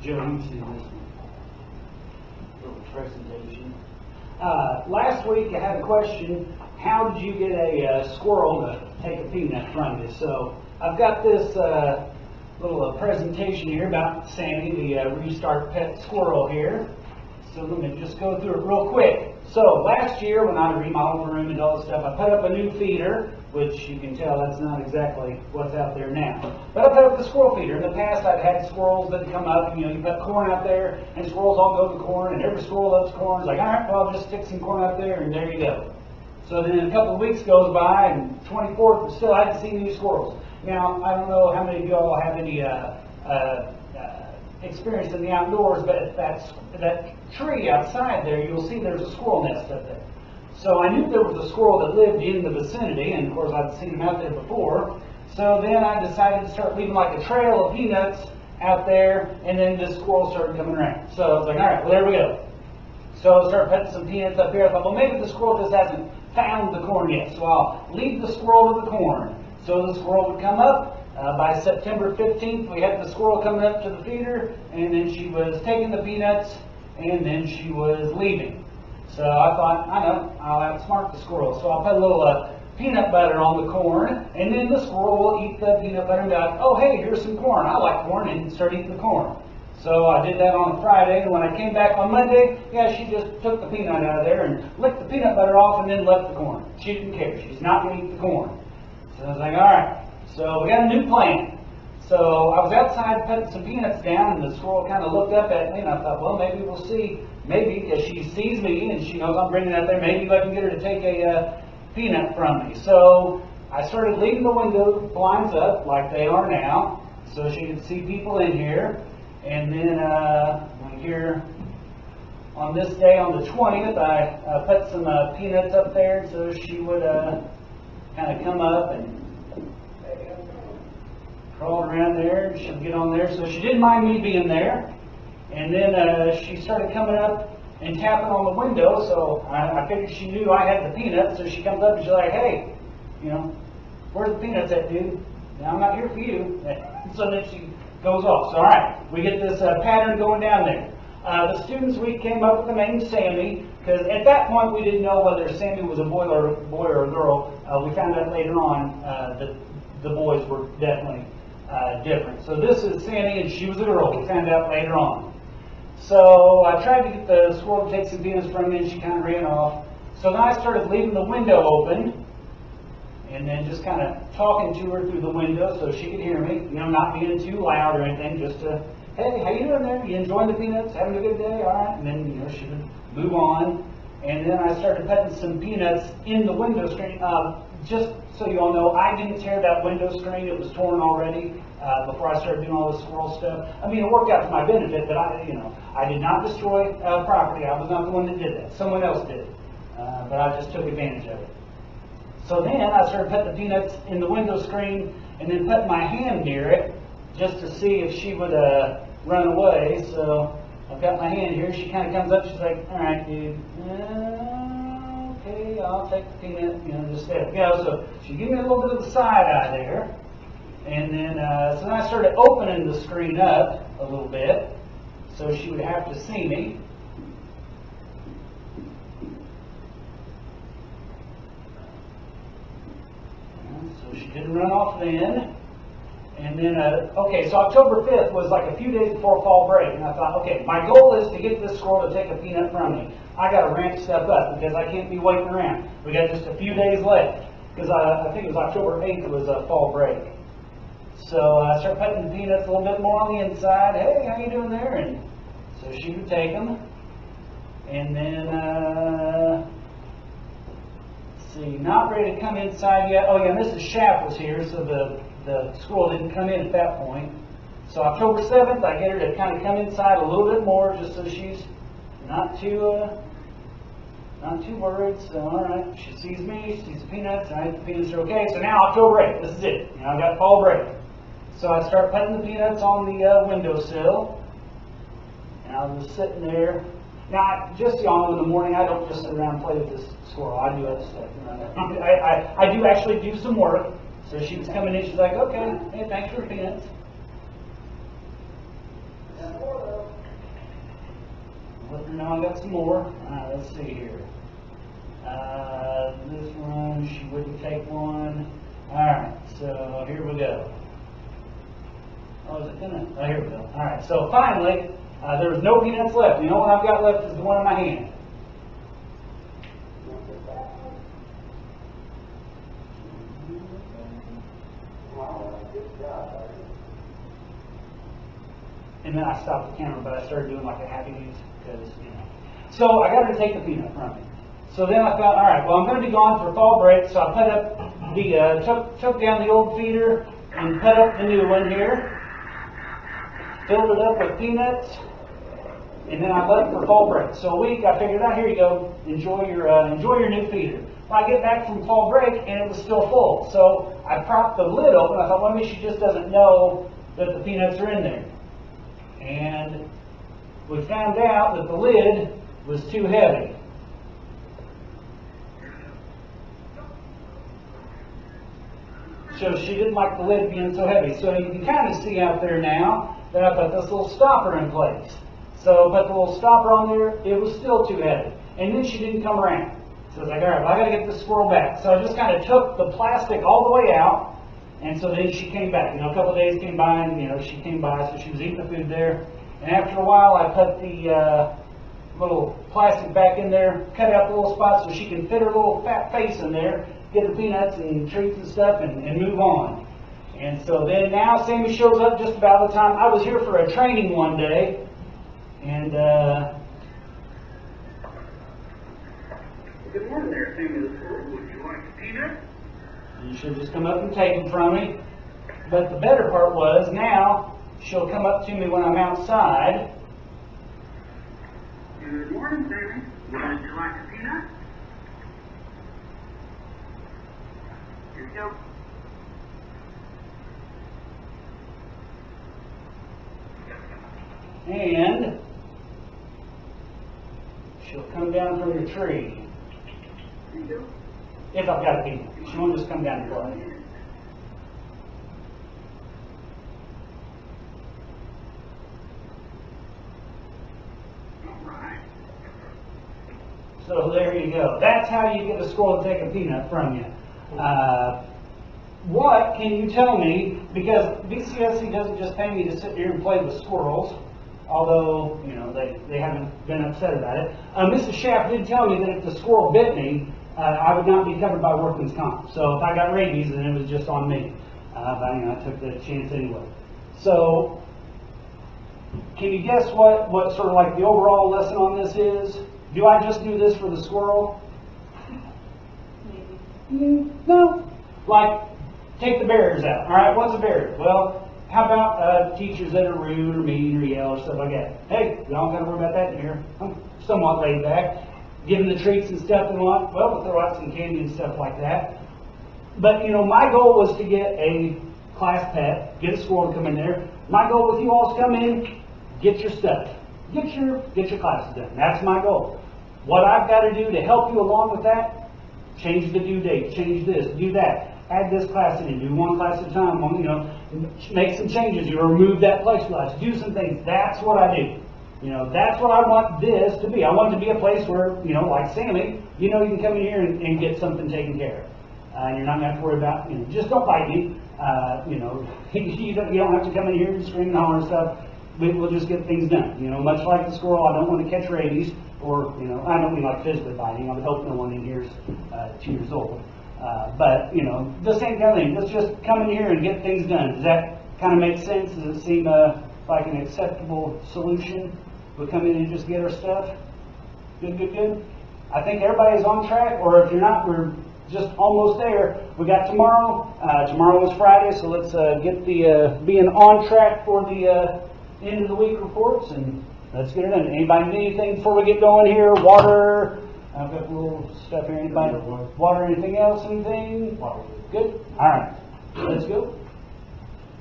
Joe, you see this little presentation. Last week I had a question, how did you get a squirrel to take a peanut from you? So I've got this little presentation here about Sammy, the Restart Pet Squirrel here. So let me just go through it real quick. So last year when I remodeled the room and all this stuff, I put up a new feeder, which you can tell that's not exactly what's out there now. But I put up the squirrel feeder. In the past I've had squirrels that come up, you put corn out there and squirrels all go to corn and every squirrel loves corn. It's like, all right, well I'll just stick some corn out there and there you go. So then a couple of weeks goes by and 24th and still I hadn't seen any squirrels. Now I don't know how many of y'all have any experience in the outdoors, but that tree outside there, you'll see there's a squirrel nest up there. So I knew there was a squirrel that lived in the vicinity, and of course I'd seen him out there before. So then I decided to start leaving like a trail of peanuts out there, and then this squirrel started coming around. So I was like, all right, well there we go. So I started putting some peanuts up here. I thought, well maybe the squirrel just hasn't found the corn yet, so I'll lead the squirrel to the corn. So the squirrel would come up. By September 15th, we had the squirrel coming up to the feeder, and then she was taking the peanuts, and then she was leaving. So I thought, I know, I'll outsmart the squirrel. So I'll put a little peanut butter on the corn, and then the squirrel will eat the peanut butter and be like, oh hey, here's some corn. I like corn, and start eating the corn. So I did that on a Friday, and when I came back on Monday, yeah, she just took the peanut out of there and licked the peanut butter off and then left the corn. She didn't care. She's not going to eat the corn. So I was like, all right. So we got a new plan. So I was outside putting some peanuts down, and the squirrel kind of looked up at me, and I thought, well, maybe we'll see. Maybe because she sees me and she knows I'm bringing it out there, maybe I can get her to take a peanut from me. So I started leaving the window blinds up like they are now, so she could see people in here. And then here on this day, on the 20th, I put some peanuts up there so she would kind of come up and crawl around there, and she'll get on there. So she didn't mind me being there. And then she started coming up and tapping on the window, so I figured she knew I had the peanuts, so she comes up and she's like, hey, where's the peanuts at, dude? I'm not here for you. So then she goes off. So all right, we get this pattern going down there. The students, we came up with the name Sammy, because at that point we didn't know whether Sammy was a boy or a girl. We found out later on that the boys were definitely different. So this is Sammy, and she was a girl. We found out later on. So I tried to get the squirrel to take some peanuts from me, and she kind of ran off. So then I started leaving the window open, and then just kind of talking to her through the window so she could hear me. Not being too loud or anything, just to, hey, how you doing there? You enjoying the peanuts? Having a good day? All right. And then she would move on. And then I started putting some peanuts in the window screen. Just so you all know, I didn't tear that window screen. It was torn already before I started doing all this squirrel stuff. I mean, it worked out to my benefit, but I did not destroy property. I was not the one that did that. Someone else did. But I just took advantage of it. So then I started putting the peanuts in the window screen and then putting my hand near it just to see if she would run away. So I've got my hand here. She kind of comes up. She's like, all right, dude. Okay, I'll take the peanut, just there. So she gave me a little bit of the side eye there. And then, so then I started opening the screen up a little bit so she would have to see me. So she didn't run off then. And then, okay, so October 5th was like a few days before fall break. And I thought, okay, my goal is to get this squirrel to take a peanut from me. I got to ramp stuff up because I can't be waiting around. We got just a few days left. Because I think it was October 8th was a fall break. So I started putting the peanuts a little bit more on the inside. Hey, how you doing there? And so she would take them. And then, let's see, not ready to come inside yet. Oh yeah, Mrs. Schaff was here, so the squirrel didn't come in at that point. So October 7th, I get her to kind of come inside a little bit more, just so she's not too worried. So all right, she sees me, she sees the peanuts, and I think the peanuts are okay. So now October 8th, this is it. I've got fall break. So I start putting the peanuts on the windowsill, and I was sitting there. Now, just so y'all know, in the morning, I don't just sit around and play with this squirrel. I do other stuff. I do actually do some work. So she was coming in, she's like, okay, hey, thanks for the peanuts. No, I got some more. Let's see here. This one, she wouldn't take one. Alright, so here we go. Oh, is it gonna? Oh, here we go. Alright, so finally, there was no peanuts left. The only one I've got left is the one in my hand. And then I stopped the camera, but I started doing like a happy news because, you know. So I got to take the peanut from me. So then I thought, all right, well, I'm going to be gone for fall break, so I put up the, took down the old feeder and put up the new one here. Filled it up with peanuts, and then I left for fall break. So a week, I figured, here you go, enjoy your new feeder. Well, I get back from fall break, and it was still full. So I propped the lid open. I thought, well, maybe she just doesn't know that the peanuts are in there. And we found out that the lid was too heavy. So she didn't like the lid being so heavy. So you can kind of see out there now that I put this little stopper in place. So I put the little stopper on there, it was still too heavy. And then she didn't come around. So I was like, all right, well, I got to get this squirrel back. So I just kind of took the plastic all the way out. And so then she came back. You know, a couple of days came by, and, you know, she came by, so she was eating the food there. And after a while, I put the little plastic back in there, cut out the little spots so she can fit her little fat face in there, get the peanuts and treats and stuff, and move on. And so then now Sammy shows up just about the time. I was here for a training one day, and good morning there, Sammy the Squirrel. Would you like a peanut? You should just come up and take them from me. But the better part was now she'll come up to me when I'm outside. Good morning, Sammy. Would you like a peanut? Here you go. And she'll come down from the tree. Here you go. If I've got a peanut. She won't just come down and play. So there you go. That's how you get a squirrel to take a peanut from you. What can you tell me? Because BCSC doesn't just pay me to sit here and play with squirrels, although, you know, they haven't been upset about it. Mrs. Schaff did tell me that if the squirrel bit me, I would not be covered by workman's comp. So if I got rabies, then it was just on me. But, you know, I took the chance anyway. So can you guess what sort of like the overall lesson on this is? Do I just do this for the squirrel? No. Like, take the barriers out. All right, what's a barrier? Well, how about teachers that are rude or mean or yell or stuff like that? Hey, y'all don't got to worry about that in here. I'm somewhat laid back. Give them the treats and stuff they want. Well, we'll throw out some candy and stuff like that. But, you know, my goal was to get a class pet, get a squirrel to come in there. My goal with you all is come in, get your stuff. Get your classes done. That's my goal. What I've got to do to help you along with that, change the due date, change this, do that, add this class in, do one class at a time, you know, make some changes, you remove that plexiglass, do some things. That's what I do. You know, that's what I want this to be. I want it to be a place where, you know, like Sammy, you know, you can come in here and get something taken care of. And you're not going to have to worry about, you know, just don't bite me. You know, you don't have to come in here and scream and holler and stuff. We'll just get things done. You know, much like the squirrel, I don't want to catch rabies, or, you know, I don't mean like physically biting. I would hope no one in here is 2 years old. But, you know, the same kind of thing. Let's just come in here and get things done. Does that kind of make sense? Does it seem like an acceptable solution? We'll come in and just get our stuff? Good? I think everybody's on track, or if you're not, we're just almost there. We got tomorrow. Tomorrow is Friday, so let's get the being on track for the end of the week reports, and let's get it done. Anybody need anything before we get going here? Water? I've got a little stuff here. Anybody? Water? Anything else? Anything? Good? All right. Let's go.